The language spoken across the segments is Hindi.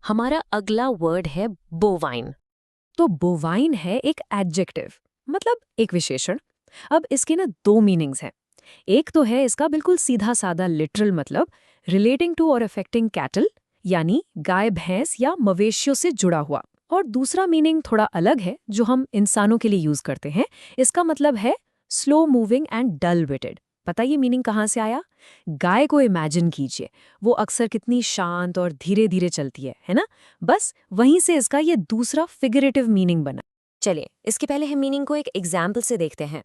हमारा अगला वर्ड है बोवाइन। तो बोवाइन है एक एडजेक्टिव, मतलब एक विशेषण। अब इसके ना दो मीनिंग्स हैं। एक तो है इसका बिल्कुल सीधा सादा लिटरल मतलब रिलेटिंग टू और अफेक्टिंग कैटल, यानी गाय भैंस या मवेशियों से जुड़ा हुआ। और दूसरा मीनिंग थोड़ा अलग है जो हम इंसानों के लिए यूज करते हैं। इसका मतलब है slow moving and dull witted. पता ये मीनिंग कहाँ से आया? गाय को इमेजिन कीजिए, वो अक्सर कितनी शांत और धीरे धीरे चलती है ना? बस वहीं से इसका ये दूसरा फिगरेटिव मीनिंग बना। चलिए इसके पहले हम मीनिंग को एक एग्जाम्पल से देखते हैं।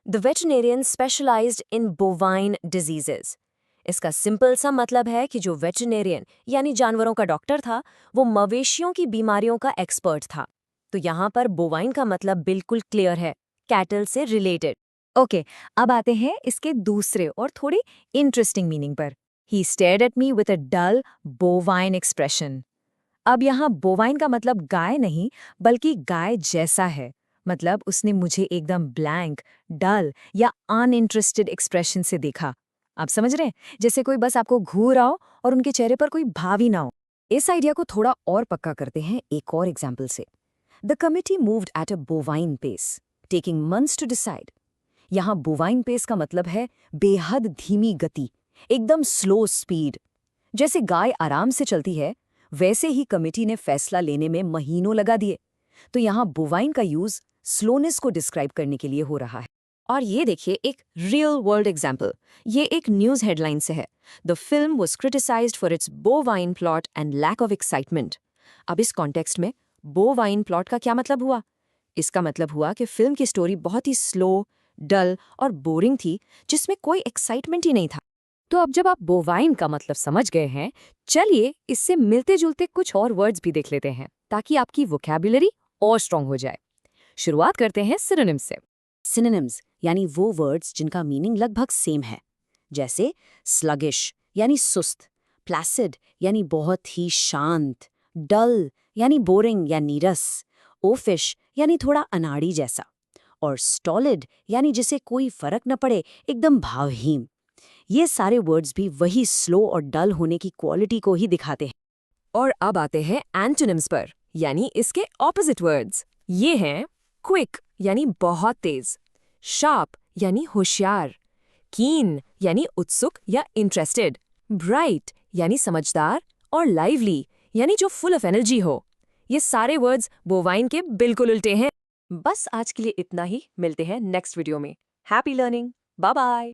The veterinarian specialized in bovine diseases. इसका सिंपल सा मतलब है कि जो वेटरनेरियन यानी जानवरों का डॉक्टर था, वो मवेशियों की बीमारियों का एक्सपर्ट था। तो यहाँ पर बोवाइन का मतलब बिल्कुल क्लियर है, कैटल से रिलेटेड। ओके, अब आते हैं इसके दूसरे और थोड़ी इंटरेस्टिंग मीनिंग पर। He stared at me with a dull bovine expression. अब यहाँ बोवाइन का मतलब गाय नहीं, बल्कि गाय जैसा है। मतलब उसने मुझे एकदम ब्लैंक, डल या अनइंटरेस्टेड एक्सप्रेशन से देखा। आप समझ रहे हैं? जैसे कोई बस आपको घूर आओ और उनके चेहरे पर कोई भाव ही ना हो। इस आइडिया को थोड़ा और पक्का करते हैं एक और एग्जाम्पल से। The committee moved at a bovine pace, taking months to decide. यहाँ बोवाइन पेस का मतलब है बेहद धीमी गति, एकदम स्लो स्पीड। जैसे गाय आराम से चलती है, वैसे ही कमिटी ने फैसला लेने में महीनों लगा दिए। तो यहाँ बोवाइन का यूज स्लोनेस को डिस्क्राइब करने के लिए हो रहा है। और ये देखिए एक रियल वर्ल्ड एग्जाम्पल। ये एक न्यूज हेडलाइन से है। The film was criticized for its bovine plot and lack of excitement. अब इस कॉन्टेक्स्ट में बोवाइन प्लॉट का क्या मतलब हुआ? इसका मतलब हुआ कि फिल्म की स्टोरी बहुत ही स्लो, डल और बोरिंग थी, जिसमें कोई एक्साइटमेंट ही नहीं था। तो अब जब आप बोवाइन का मतलब समझ गए हैं, चलिए इससे मिलते जुलते कुछ और वर्ड्स भी देख लेते हैं, ताकि आपकी वोकैबुलरी और स्ट्रांग हो जाए। शुरुआत करते हैं सिनोनिम्स से। सिनोनिम्स यानी वो वर्ड्स जिनका मीनिंग लगभग सेम है, जैसे स्लगिश यानी सुस्त, प्लासिड यानी बहुत ही शांत, डल यानी बोरिंग या नीरस, ओफिश यानी थोड़ा अनाड़ी जैसा, और स्टॉलिड यानी जिसे कोई फर्क न पड़े, एकदम भावहीन। ये सारे वर्ड्स भी वही स्लो और डल होने की क्वालिटी को ही दिखाते हैं। और अब आते हैं एंटोनिम्स पर, यानी इसके ऑपोजिट वर्ड्स। ये हैं क्विक यानी बहुत तेज, शार्प यानी होशियार, कीन यानी उत्सुक या इंटरेस्टेड, ब्राइट यानी समझदार, और लाइवली यानी जो फुल ऑफ एनर्जी हो। ये सारे वर्ड्स बोवाइन के बिल्कुल उल्टे हैं। बस आज के लिए इतना ही। मिलते हैं नेक्स्ट वीडियो में। Happy learning. Bye bye.